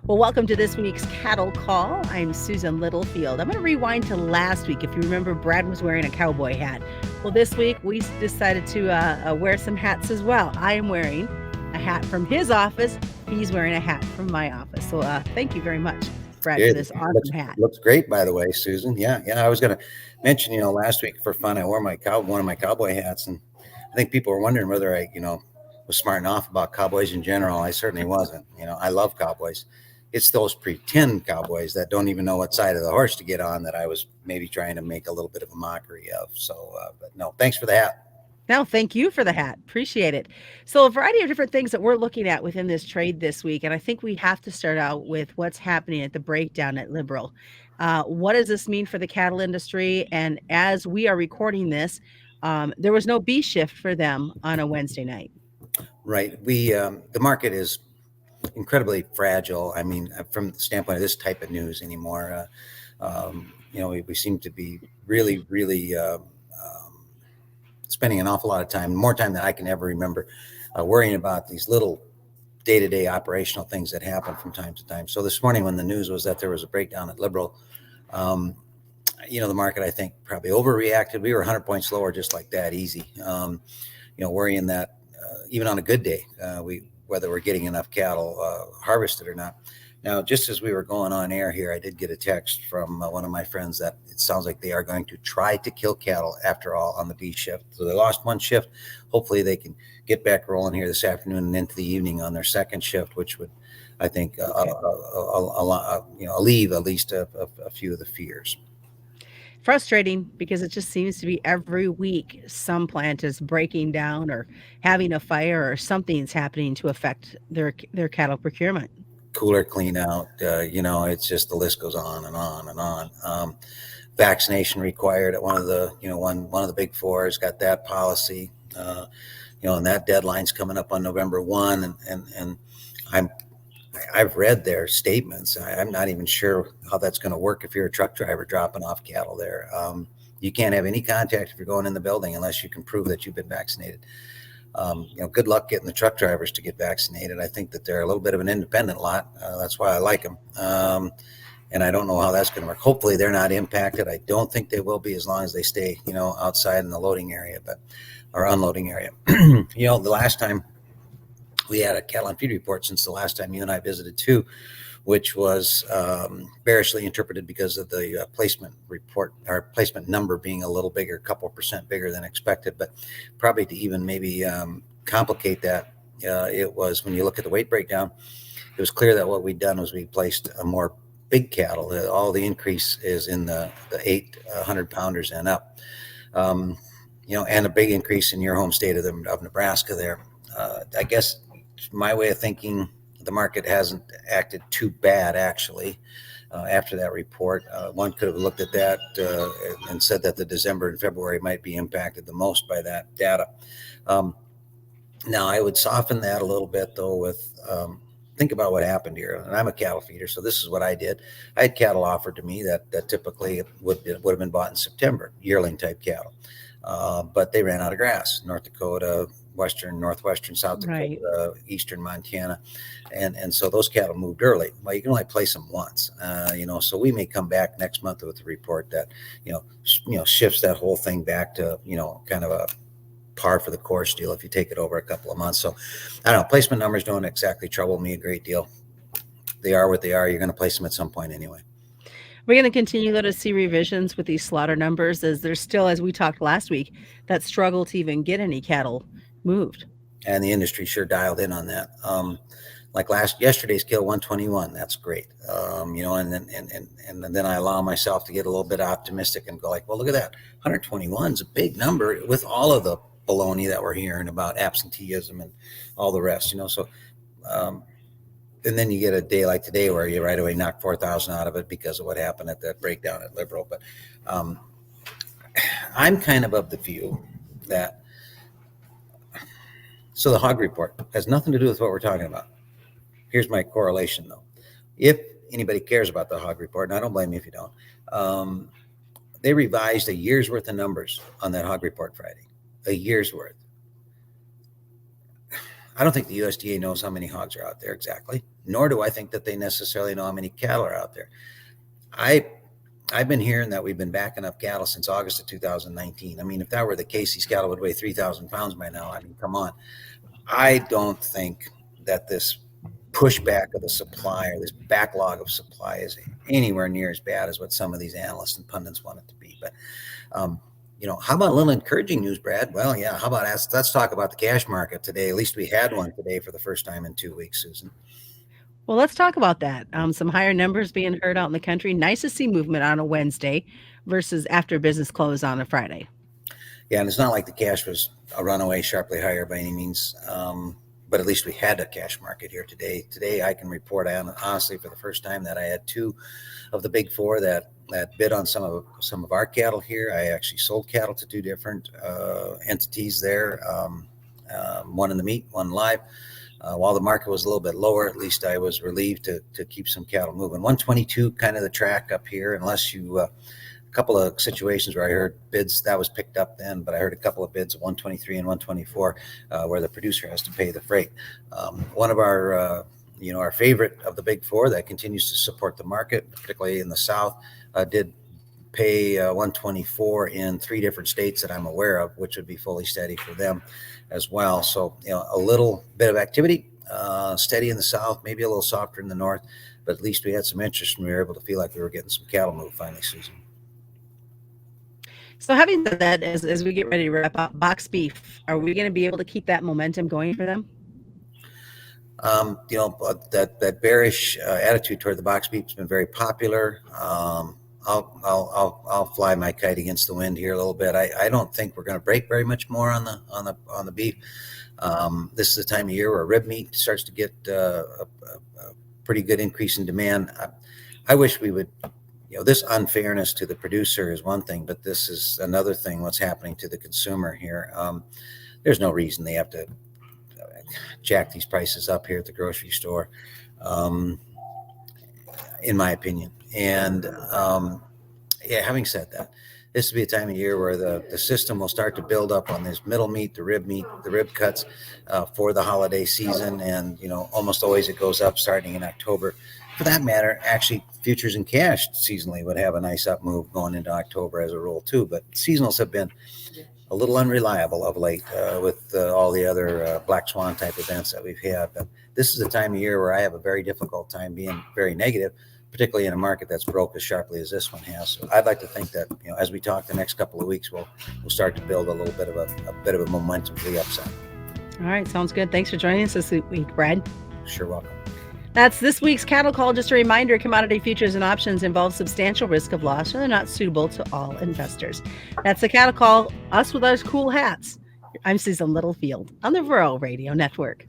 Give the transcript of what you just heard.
Well, welcome to this week's Cattle Call. I'm Susan Littlefield. I'm going to rewind to last week. If you remember, Brad was wearing a cowboy hat. Well, this week we decided to wear some hats as well. I am wearing a hat from his office. He's wearing a hat from my office. So thank you very much, Brad, for Good. this Looks awesome hat. looks great, by the way, Susan. Yeah. I was going to mention, last week for fun, I wore one of my cowboy hats, and I think people were wondering whether I, was smart enough about cowboys in general. I certainly wasn't. I love cowboys. It's those pretend cowboys that don't even know what side of the horse to get on that I was maybe trying to make a little bit of a mockery of. So, but no, thanks for the hat. No, thank you for the hat. Appreciate it. So, a variety of different things that we're looking at within this trade this week. And I think we have to start out with what's happening at the breakdown at Liberal. What does this mean for the cattle industry? And as we are recording this, there was no B shift for them on a Wednesday night. Right. The market is incredibly fragile. I mean, from the standpoint of this type of news anymore, we seem to be really spending an awful lot of time, more time than I can ever remember, worrying about these little day-to-day operational things that happen from time to time. So this morning, when the news was that there was a breakdown at Liberal, the market, I think, probably overreacted. We were 100 points lower just like that, easy. Worrying that even on a good day, whether we're getting enough cattle harvested or not. Now, just as we were going on air here, I did get a text from one of my friends that it sounds like they are going to try to kill cattle after all on the B shift. So they lost one shift. Hopefully they can get back rolling here this afternoon and into the evening on their second shift, which would, I think, alleviate at least a few of the fears. Frustrating because it just seems to be every week some plant is breaking down or having a fire or something's happening to affect their cattle procurement. Cooler clean out, it's just the list goes on and on and on. Vaccination required at one of the big fours got that policy, and that deadline's coming up on November 1. And I've read their statements. I'm not even sure how that's going to work if you're a truck driver dropping off cattle there. You can't have any contact if you're going in the building unless you can prove that you've been vaccinated. Good luck getting the truck drivers to get vaccinated. I think that they're a little bit of an independent lot. That's why I like them. And I don't know how that's going to work. Hopefully they're not impacted. I don't think they will be as long as they stay, outside in the loading area, or unloading area. The last time we had a cattle and feed report since the last time you and I visited too, which was bearishly interpreted because of the placement report or placement number being a little bigger, a couple percent bigger than expected. But probably to even maybe complicate that, it was when you look at the weight breakdown, it was clear that what we'd done was we placed a more big cattle. All the increase is in the 800 pounders and up, and a big increase in your home state of Nebraska there. I guess my way of thinking, the market hasn't acted too bad, actually, after that report. One could have looked at that and said that the December and February might be impacted the most by that data. Now, I would soften that a little bit, though, with think about what happened here. And I'm a cattle feeder, so this is what I did. I had cattle offered to me that typically would have been bought in September, yearling type cattle. But they ran out of grass. North Dakota, northwestern South Dakota, right. Eastern Montana. And so those cattle moved early. Well, you can only place them once, so we may come back next month with a report that, shifts that whole thing back to, kind of a par for the course deal if you take it over a couple of months. So I don't know, placement numbers don't exactly trouble me a great deal. They are what they are. You're going to place them at some point anyway. We're going to continue to see revisions with these slaughter numbers as there's still, as we talked last week, that struggle to even get any cattle moved. And the industry sure dialed in on that. Like yesterday's kill 121, that's great. And then I allow myself to get a little bit optimistic and go like, well, look at that. 121 is a big number with all of the baloney that we're hearing about absenteeism and all the rest, So, and then you get a day like today where you right away knock 4,000 out of it because of what happened at that breakdown at Liberal. But I'm kind of the view that, so the hog report has nothing to do with what we're talking about. Here's my correlation, though. If anybody cares about the hog report, and I don't blame you if you don't, they revised a year's worth of numbers on that hog report Friday. A year's worth. I don't think the USDA knows how many hogs are out there exactly, nor do I think that they necessarily know how many cattle are out there. I I've been hearing that we've been backing up cattle since August of 2019. I mean, if that were the case, these cattle would weigh 3,000 pounds by now. I mean, come on. I don't think that this pushback of the supply or this backlog of supply is anywhere near as bad as what some of these analysts and pundits want it to be. But um, how about a little encouraging news, Brad? Well, yeah. How about let's talk about the cash market today. At least we had one today for the first time in 2 weeks, Susan. Well, let's talk about that. Some higher numbers being heard out in the country. Nice to see movement on a Wednesday versus after business close on a Friday. Yeah, and it's not like the cash was a runaway sharply higher by any means. But at least we had a cash market here today. Today, I can report honestly for the first time that I had two of the big four that bid on some of our cattle here. I actually sold cattle to two different entities there, one in the meat, one live. While the market was a little bit lower, at least I was relieved to keep some cattle moving. 122 kind of the track up here, unless you a couple of situations where I heard bids that was picked up then, but I heard a couple of bids of 123 and 124 where the producer has to pay the freight. One of our our favorite of the big four that continues to support the market, particularly in the South, did pay 124 in three different states that I'm aware of, which would be fully steady for them as well. So, a little bit of activity, steady in the South, maybe a little softer in the North, but at least we had some interest and we were able to feel like we were getting some cattle moved finally, Susan. So, having said that, as we get ready to wrap up, box beef, are we going to be able to keep that momentum going for them? That bearish attitude toward the box beef has been very popular. I'll fly my kite against the wind here a little bit. I don't think we're going to break very much more on the beef. This is the time of year where rib meat starts to get a pretty good increase in demand. I wish we would. This unfairness to the producer is one thing, but this is another thing. What's happening to the consumer here? There's no reason they have to jack these prices up here at the grocery store, in my opinion. And having said that, this will be a time of year where the system will start to build up on this middle meat, the rib cuts for the holiday season. And, almost always it goes up starting in October. For that matter, actually, futures and cash seasonally would have a nice up move going into October as a rule, too. But seasonals have been a little unreliable of late with all the other black swan type events that we've had. But this is a time of year where I have a very difficult time being very negative, particularly in a market that's broke as sharply as this one has. So I'd like to think that, as we talk the next couple of weeks, we'll start to build a little bit of a momentum to the upside. All right, sounds good. Thanks for joining us this week, Brad. Sure, welcome. That's this week's Cattle Call. Just a reminder, commodity futures and options involve substantial risk of loss and they're not suitable to all investors. That's the Cattle Call, us with our cool hats. I'm Susan Littlefield on the Rural Radio Network.